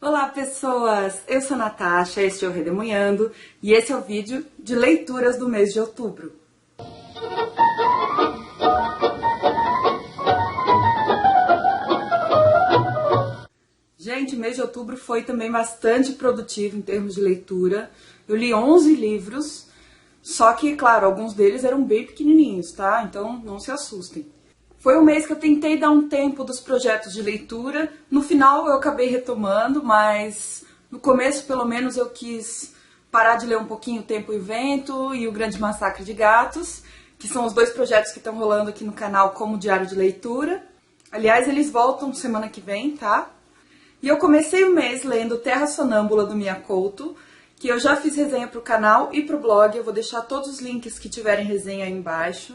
Olá pessoas, eu sou a Natasha, este é o Redemoinhando e esse é o vídeo de leituras do mês de outubro. Gente, o mês de outubro foi também bastante produtivo em termos de leitura. Eu li 11 livros, só que, claro, alguns deles eram bem pequenininhos, tá? Então não se assustem. Foi um mês que eu tentei dar um tempo dos projetos de leitura. No final eu acabei retomando, mas no começo pelo menos eu quis parar de ler um pouquinho Tempo e Vento e O Grande Massacre de Gatos, que são os dois projetos que estão rolando aqui no canal como diário de leitura. Aliás, eles voltam semana que vem, tá? E eu comecei o mês lendo Terra Sonâmbula do Mia Couto, que eu já fiz resenha pro canal e pro blog. Eu vou deixar todos os links que tiverem resenha aí embaixo.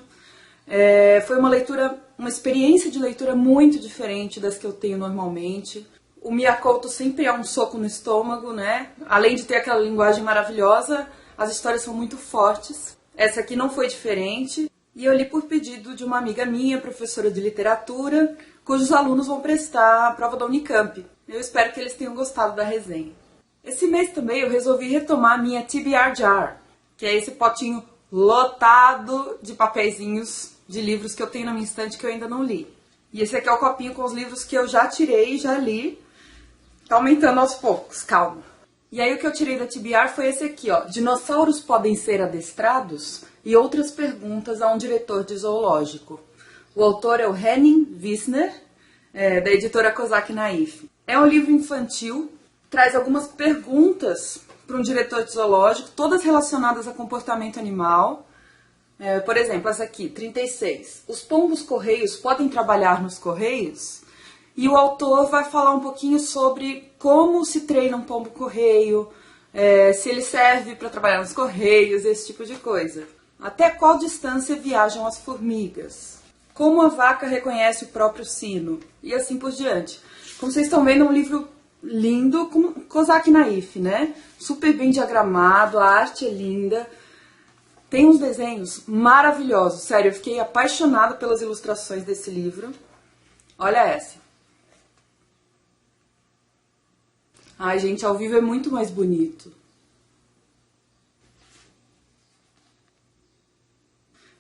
Foi uma experiência de leitura muito diferente das que eu tenho normalmente. O Mia Couto sempre é um soco no estômago, né? Além de ter aquela linguagem maravilhosa, as histórias são muito fortes. Essa aqui não foi diferente. E eu li por pedido de uma amiga minha, professora de literatura, cujos alunos vão prestar a prova da Unicamp. Eu espero que eles tenham gostado da resenha. Esse mês também eu resolvi retomar a minha TBR Jar, que é esse potinho lotado de papeizinhos de livros que eu tenho na minha estante que eu ainda não li. E esse aqui é o copinho com os livros que eu já tirei e já li. Tá aumentando aos poucos, calma. E aí o que eu tirei da TBR foi esse aqui, ó. Dinossauros podem ser adestrados? E outras perguntas a um diretor de zoológico. O autor é o Henning Wissner, da editora Kozak Naif. É um livro infantil, traz algumas perguntas para um diretor de zoológico, todas relacionadas a comportamento animal. Por exemplo, essa aqui, 36. Os pombos-correios podem trabalhar nos correios? E o autor vai falar um pouquinho sobre como se treina um pombo-correio, se ele serve para trabalhar nos correios, esse tipo de coisa. Até qual distância viajam as formigas? Como a vaca reconhece o próprio sino? E assim por diante. Como vocês estão vendo, é um livro lindo, com Kozak Naif, né? Super bem diagramado, a arte é linda. Tem uns desenhos maravilhosos, sério, eu fiquei apaixonada pelas ilustrações desse livro. Olha essa. Ai, gente, ao vivo é muito mais bonito.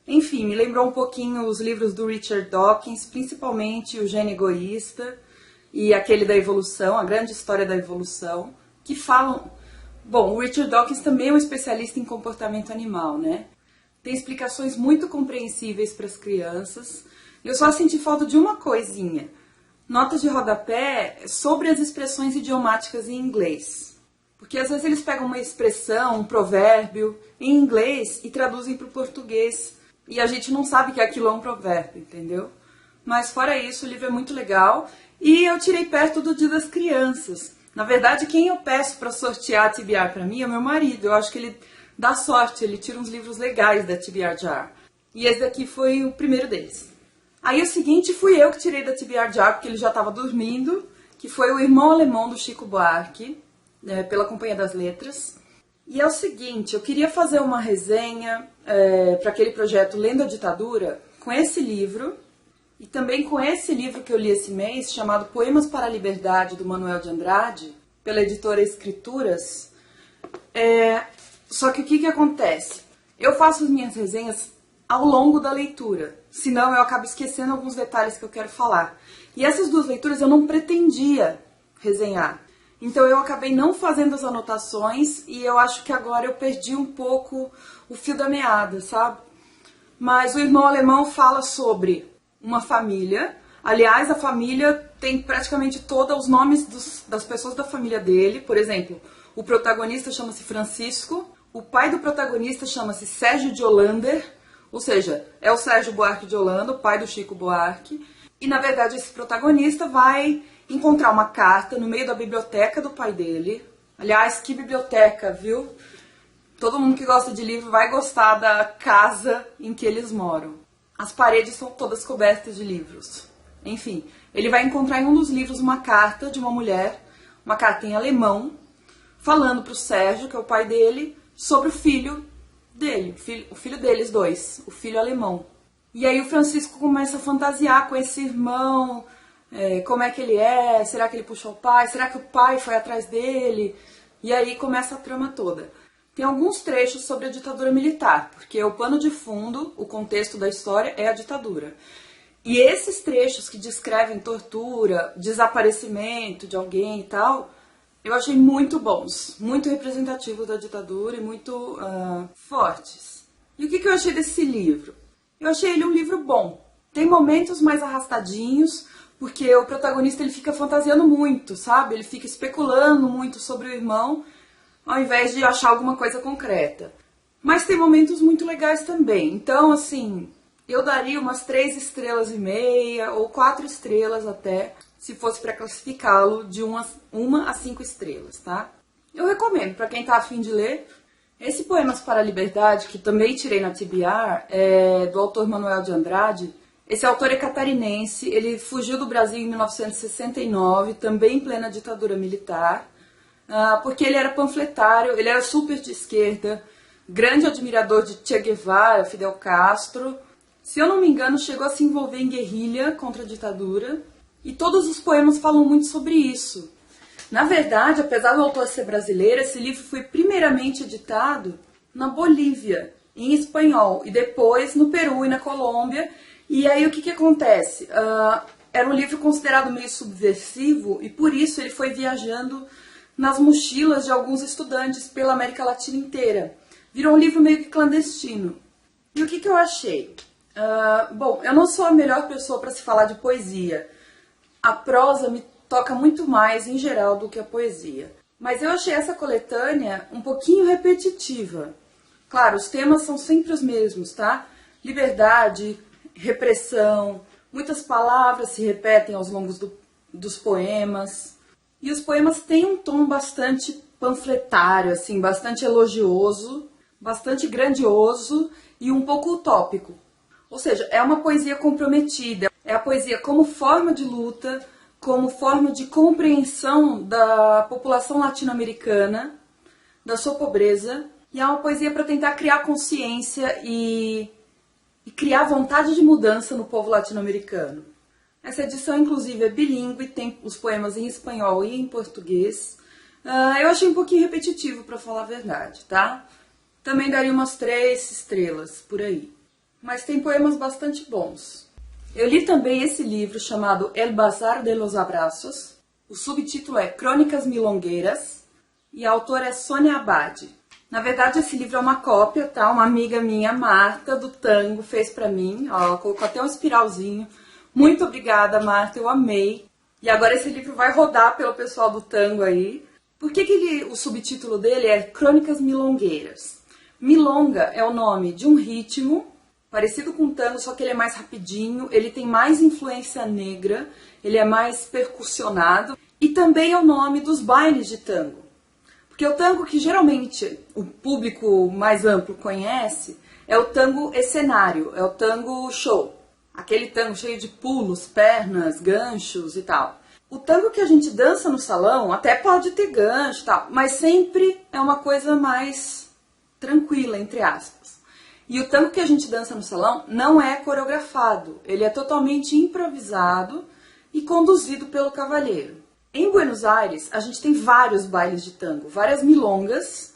Enfim, me lembrou um pouquinho os livros do Richard Dawkins, principalmente O Gênio Egoísta e aquele da evolução, A Grande História da Evolução, que falam... Bom, o Richard Dawkins também é um especialista em comportamento animal, né? Tem explicações muito compreensíveis para as crianças. Eu só senti falta de uma coisinha. Notas de rodapé sobre as expressões idiomáticas em inglês. Porque às vezes eles pegam uma expressão, um provérbio, em inglês e traduzem para o português. E a gente não sabe que aquilo é um provérbio, entendeu? Mas fora isso, o livro é muito legal. E eu tirei perto do Dia das Crianças. Na verdade, quem eu peço para sortear a TBR para mim é meu marido. Eu acho que ele dá sorte, ele tira uns livros legais da TBR Jar. E esse daqui foi o primeiro deles. Aí o seguinte fui eu que tirei da TBR Jar, porque ele já estava dormindo, que foi O Irmão Alemão do Chico Buarque, pela Companhia das Letras. E é o seguinte, eu queria fazer uma resenha para aquele projeto Lendo a Ditadura com esse livro e também com esse livro que eu li esse mês, chamado Poemas para a Liberdade, do Manuel de Andrade, pela editora Escrituras. Só que o que acontece? Eu faço as minhas resenhas ao longo da leitura, senão eu acabo esquecendo alguns detalhes que eu quero falar. E essas duas leituras eu não pretendia resenhar. Então eu acabei não fazendo as anotações e eu acho que agora eu perdi um pouco o fio da meada, sabe? Mas O Irmão Alemão fala sobre uma família. Aliás, a família tem praticamente todos os nomes das pessoas da família dele. Por exemplo, o protagonista chama-se Francisco, o pai do protagonista chama-se Sérgio de Hollander, ou seja, é o Sérgio Buarque de Holanda, o pai do Chico Buarque. E na verdade esse protagonista vai encontrar uma carta no meio da biblioteca do pai dele. Aliás, que biblioteca, viu? Todo mundo que gosta de livro vai gostar da casa em que eles moram. As paredes são todas cobertas de livros. Enfim, ele vai encontrar em um dos livros uma carta de uma mulher, uma carta em alemão, falando para o Sérgio, que é o pai dele, sobre o filho dele, o filho deles dois, o filho alemão. E aí o Francisco começa a fantasiar com esse irmão, como é que ele é, será que ele puxou o pai, será que o pai foi atrás dele? E aí começa a trama toda. Tem alguns trechos sobre a ditadura militar, porque o pano de fundo, o contexto da história é a ditadura. E esses trechos que descrevem tortura, desaparecimento de alguém e tal, eu achei muito bons, muito representativos da ditadura e muito fortes. E o que eu achei desse livro? Eu achei ele um livro bom. Tem momentos mais arrastadinhos, porque o protagonista ele fica fantasiando muito, sabe? Ele fica especulando muito sobre o irmão, ao invés de achar alguma coisa concreta. Mas tem momentos muito legais também. Então, assim, eu daria umas 3,5 estrelas ou 4 estrelas até, se fosse para classificá-lo de 1 a 5 estrelas, tá? Eu recomendo para quem tá afim de ler. Esse Poemas para a Liberdade, que também tirei na TBR, é do autor Manuel de Andrade. Esse autor é catarinense, ele fugiu do Brasil em 1969, também em plena ditadura militar, porque ele era panfletário, ele era super de esquerda, grande admirador de Che Guevara, Fidel Castro. Se eu não me engano, chegou a se envolver em guerrilha contra a ditadura, e todos os poemas falam muito sobre isso. Na verdade, apesar do autor ser brasileiro, esse livro foi primeiramente editado na Bolívia, em espanhol, e depois no Peru e na Colômbia. E aí o que acontece? Era um livro considerado meio subversivo e por isso ele foi viajando nas mochilas de alguns estudantes pela América Latina inteira. Virou um livro meio que clandestino. E o que eu achei? Bom, eu não sou a melhor pessoa para se falar de poesia. A prosa me toca muito mais em geral do que a poesia. Mas eu achei essa coletânea um pouquinho repetitiva. Claro, os temas são sempre os mesmos, tá? Liberdade, repressão, muitas palavras se repetem aos longos dos poemas. E os poemas têm um tom bastante panfletário, assim, bastante elogioso, bastante grandioso e um pouco utópico. Ou seja, é uma poesia comprometida, é a poesia como forma de luta, como forma de compreensão da população latino-americana, da sua pobreza, e é uma poesia para tentar criar consciência e criar vontade de mudança no povo latino-americano. Essa edição, inclusive, é bilíngue, tem os poemas em espanhol e em português. Eu achei um pouquinho repetitivo, para falar a verdade, tá? Também daria umas 3 estrelas, por aí. Mas tem poemas bastante bons. Eu li também esse livro chamado El Bazar de los Abrazos. O subtítulo é Crônicas Milongueiras e a autora é Sônia Abad. Na verdade, esse livro é uma cópia, tá? Uma amiga minha, Marta, do Tango, fez pra mim. Ó, ela colocou até um espiralzinho. Muito obrigada, Marta, eu amei. E agora esse livro vai rodar pelo pessoal do Tango aí. Por que o subtítulo dele é Crônicas Milongueiras? Milonga é o nome de um ritmo parecido com o tango, só que ele é mais rapidinho, ele tem mais influência negra, ele é mais percussionado. E também é o nome dos bailes de tango. Porque o tango que geralmente o público mais amplo conhece é o tango escenário, é o tango show. Aquele tango cheio de pulos, pernas, ganchos e tal. O tango que a gente dança no salão até pode ter gancho e tal, mas sempre é uma coisa mais tranquila, entre aspas. E o tango que a gente dança no salão não é coreografado, ele é totalmente improvisado e conduzido pelo cavalheiro. Em Buenos Aires, a gente tem vários bailes de tango, várias milongas,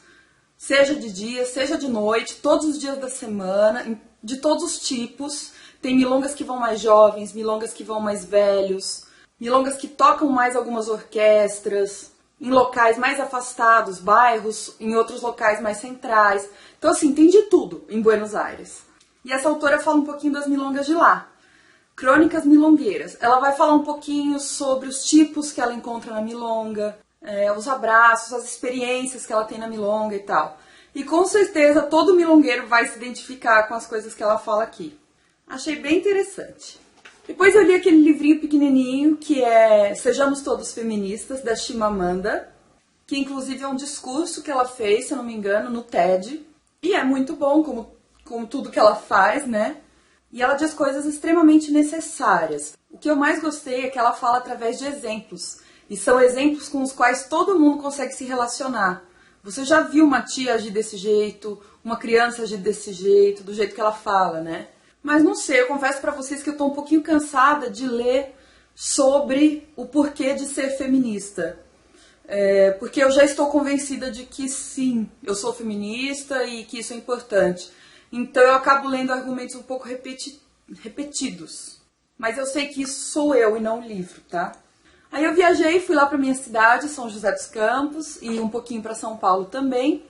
seja de dia, seja de noite, todos os dias da semana, de todos os tipos. Tem milongas que vão mais jovens, milongas que vão mais velhos, milongas que tocam mais algumas orquestras, em locais mais afastados, bairros, em outros locais mais centrais. Então, assim, tem de tudo em Buenos Aires. E essa autora fala um pouquinho das milongas de lá. Crônicas Milongueiras. Ela vai falar um pouquinho sobre os tipos que ela encontra na milonga, os abraços, as experiências que ela tem na milonga e tal. E com certeza todo milongueiro vai se identificar com as coisas que ela fala aqui. Achei bem interessante. Depois eu li aquele livrinho pequenininho que é Sejamos Todos Feministas, da Chimamanda, que inclusive é um discurso que ela fez, se eu não me engano, no TED. E é muito bom, como tudo que ela faz, né? E ela diz coisas extremamente necessárias. O que eu mais gostei é que ela fala através de exemplos. E são exemplos com os quais todo mundo consegue se relacionar. Você já viu uma tia agir desse jeito, uma criança agir desse jeito, do jeito que ela fala, né? Mas não sei, eu confesso pra vocês que eu tô um pouquinho cansada de ler sobre o porquê de ser feminista. Porque eu já estou convencida de que sim, eu sou feminista e que isso é importante. Então eu acabo lendo argumentos um pouco repetidos. Mas eu sei que isso sou eu e não o livro, tá? Aí eu viajei, fui lá para minha cidade, São José dos Campos, e um pouquinho para São Paulo também.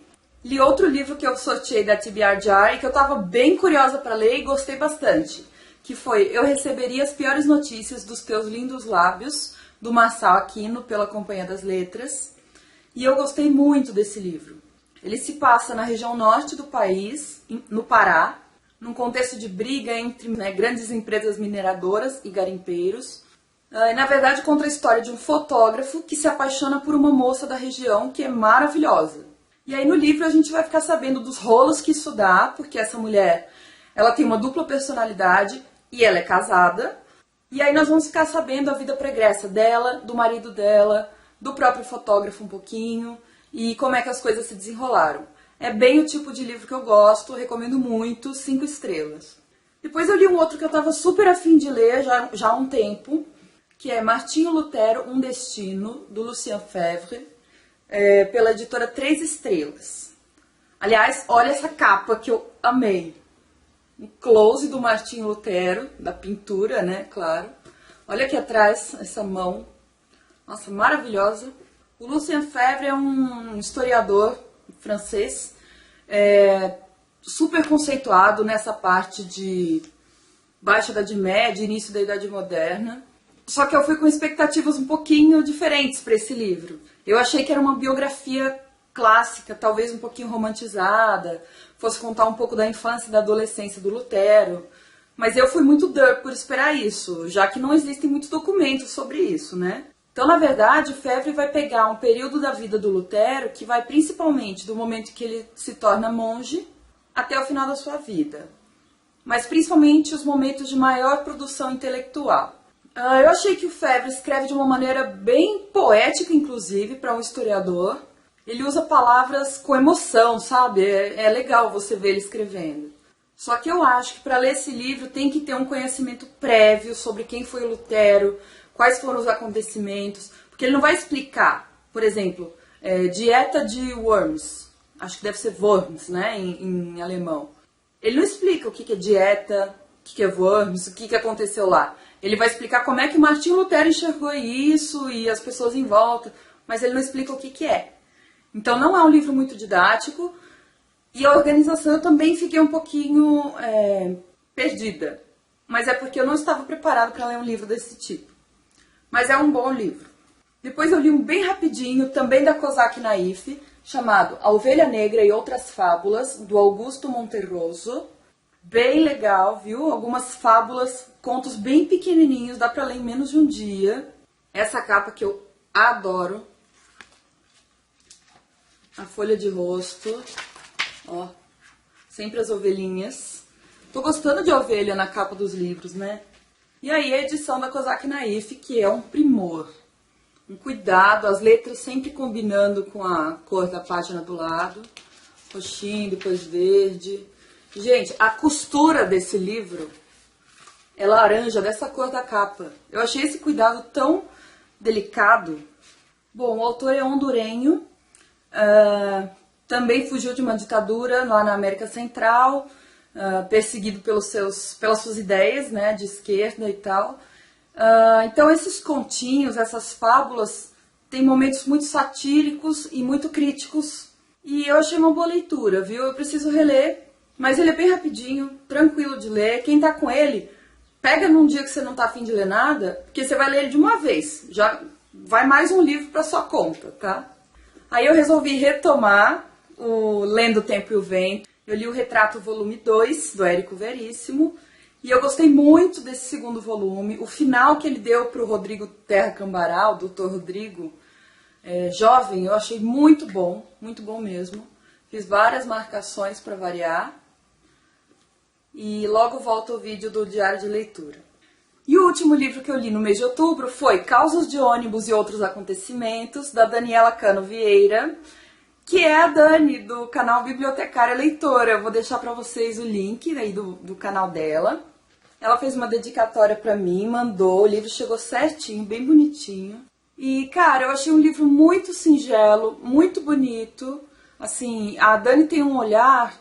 Li outro livro que eu sorteei da TBR e que eu estava bem curiosa para ler e gostei bastante, que foi Eu Receberia as Piores Notícias dos Teus Lindos Lábios, do Marçal Aquino, pela Companhia das Letras. E eu gostei muito desse livro. Ele se passa na região norte do país, no Pará, num contexto de briga entre grandes empresas mineradoras e garimpeiros. Na verdade, conta a história de um fotógrafo que se apaixona por uma moça da região que é maravilhosa. E aí no livro a gente vai ficar sabendo dos rolos que isso dá, porque essa mulher, ela tem uma dupla personalidade e ela é casada. E aí nós vamos ficar sabendo a vida pregressa dela, do marido dela, do próprio fotógrafo um pouquinho, e como é que as coisas se desenrolaram. É bem o tipo de livro que eu gosto, recomendo muito, 5 estrelas. Depois eu li um outro que eu estava super afim de ler já há um tempo, que é Martinho Lutero, Um Destino, do Lucien Febvre, pela editora 3 Estrelas. Aliás, olha essa capa que eu amei. Um close do Martinho Lutero, da pintura, né, claro. Olha aqui atrás, essa mão. Nossa, maravilhosa. O Lucien Febvre é um historiador francês, super conceituado nessa parte de Baixa Idade Média, início da Idade Moderna. Só que eu fui com expectativas um pouquinho diferentes para esse livro. Eu achei que era uma biografia clássica, talvez um pouquinho romantizada, fosse contar um pouco da infância e da adolescência do Lutero. Mas eu fui muito dura por esperar isso, já que não existem muitos documentos sobre isso, né? Então, na verdade, Febvre vai pegar um período da vida do Lutero que vai principalmente do momento que ele se torna monge até o final da sua vida. Mas principalmente os momentos de maior produção intelectual. Eu achei que o Febvre escreve de uma maneira bem poética, inclusive, para um historiador. Ele usa palavras com emoção, sabe? É legal você ver ele escrevendo. Só que eu acho que para ler esse livro tem que ter um conhecimento prévio sobre quem foi o Lutero, quais foram os acontecimentos, porque ele não vai explicar, por exemplo, dieta de Worms, acho que deve ser Worms, né, em alemão. Ele não explica o que é dieta, o que é Worms, o que aconteceu lá. Ele vai explicar como é que Martinho Lutero enxergou isso e as pessoas em volta, mas ele não explica o que é. Então não é um livro muito didático e a organização eu também fiquei um pouquinho perdida. Mas é porque eu não estava preparada para ler um livro desse tipo. Mas é um bom livro. Depois eu li um bem rapidinho, também da Kozak Naif, chamado A Ovelha Negra e Outras Fábulas, do Augusto Monterroso. Bem legal, viu? Algumas fábulas, contos bem pequenininhos, dá pra ler em menos de um dia. Essa capa que eu adoro. A folha de rosto, ó, sempre as ovelhinhas. Tô gostando de ovelha na capa dos livros, né? E aí a edição da Kozak Naif, que é um primor. Um cuidado, as letras sempre combinando com a cor da página do lado. Roxinho, depois verde. Gente, a costura desse livro é laranja, dessa cor da capa. Eu achei esse cuidado tão delicado. Bom, o autor é hondurenho. Também fugiu de uma ditadura lá na América Central. Perseguido pelas suas ideias, né, de esquerda e tal. Então esses continhos, essas fábulas, têm momentos muito satíricos e muito críticos. E eu achei uma boa leitura, viu? Eu preciso reler, mas ele é bem rapidinho, tranquilo de ler. Quem tá com ele, pega num dia que você não tá afim de ler nada, porque você vai ler ele de uma vez. Já vai mais um livro para sua conta, tá? Aí eu resolvi retomar o Lendo o Tempo e o Vento. Eu li o Retrato volume 2, do Érico Veríssimo, e eu gostei muito desse segundo volume. O final que ele deu para o Rodrigo Terra Cambará, o Dr. Rodrigo, jovem, eu achei muito bom mesmo. Fiz várias marcações para variar. E logo volta o vídeo do Diário de Leitura. E o último livro que eu li no mês de outubro foi Causos de Ônibus e Outros Acontecimentos, da Daniela Cano Vieira, que é a Dani, do canal Bibliotecária Leitora. Eu vou deixar para vocês o link aí do canal dela. Ela fez uma dedicatória pra mim, mandou, o livro chegou certinho, bem bonitinho. E, cara, eu achei um livro muito singelo, muito bonito. Assim, a Dani tem um olhar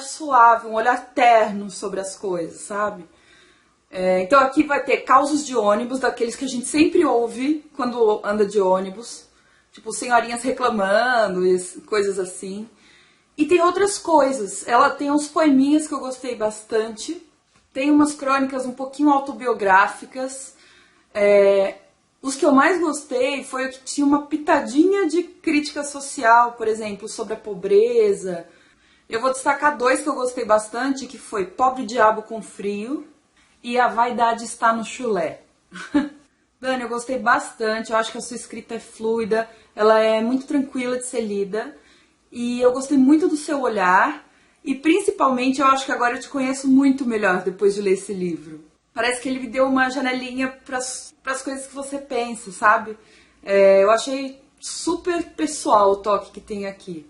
suave, um olhar terno sobre as coisas, sabe? Então aqui vai ter causos de ônibus, daqueles que a gente sempre ouve quando anda de ônibus. Tipo, senhorinhas reclamando e coisas assim. E tem outras coisas. Ela tem uns poeminhas que eu gostei bastante. Tem umas crônicas um pouquinho autobiográficas. Os que eu mais gostei foi o que tinha uma pitadinha de crítica social, por exemplo, sobre a pobreza. Eu vou destacar 2 que eu gostei bastante, que foi Pobre Diabo com Frio e A Vaidade Está no Chulé. Dani, eu gostei bastante, eu acho que a sua escrita é fluida, ela é muito tranquila de ser lida e eu gostei muito do seu olhar e principalmente eu acho que agora eu te conheço muito melhor depois de ler esse livro. Parece que ele me deu uma janelinha para as coisas que você pensa, sabe? Eu achei super pessoal o toque que tem aqui.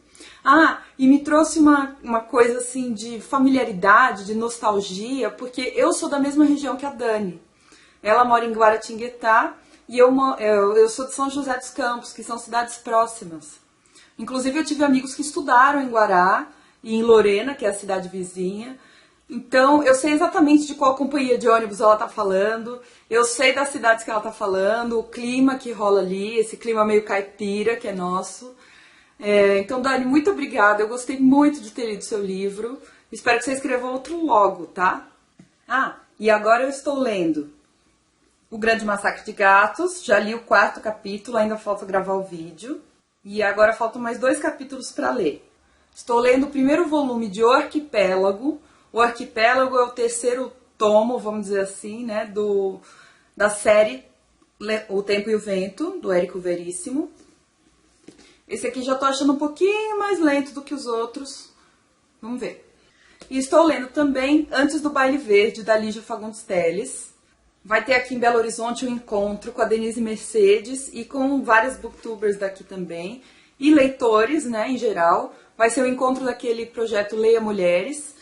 E me trouxe uma coisa assim de familiaridade, de nostalgia, porque eu sou da mesma região que a Dani. Ela mora em Guaratinguetá e eu sou de São José dos Campos, que são cidades próximas. Inclusive eu tive amigos que estudaram em Guará e em Lorena, que é a cidade vizinha. Então eu sei exatamente de qual companhia de ônibus ela tá falando, eu sei das cidades que ela tá falando, o clima que rola ali, esse clima meio caipira que é nosso. Então, Dani, muito obrigada. Eu gostei muito de ter lido seu livro. Espero que você escreva outro logo, tá? E agora eu estou lendo O Grande Massacre de Gatos. Já li o 4º capítulo, ainda falta gravar o vídeo. E agora faltam mais 2 capítulos para ler. Estou lendo o primeiro volume de O Arquipélago. O Arquipélago é o 3º tomo, vamos dizer assim, né, da série O Tempo e o Vento, do Érico Veríssimo. Esse aqui já tô achando um pouquinho mais lento do que os outros. Vamos ver. E estou lendo também Antes do Baile Verde, da Lígia Fagundes Telles. Vai ter aqui em Belo Horizonte um encontro com a Denise Mercedes e com várias booktubers daqui também. E leitores, né, em geral. Vai ser o encontro daquele projeto Leia Mulheres.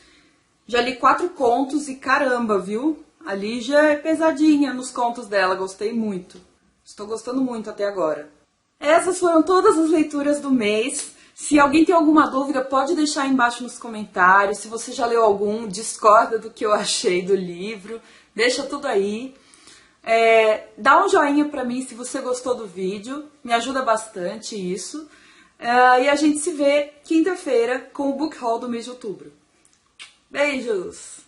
Já li 4 contos e caramba, viu? A Lígia é pesadinha nos contos dela, gostei muito. Estou gostando muito até agora. Essas foram todas as leituras do mês. Se alguém tem alguma dúvida, pode deixar aí embaixo nos comentários. Se você já leu algum, discorda do que eu achei do livro, deixa tudo aí. Dá um joinha pra mim se você gostou do vídeo, me ajuda bastante isso. E a gente se vê quinta-feira com o Book Haul do mês de outubro. Beijos!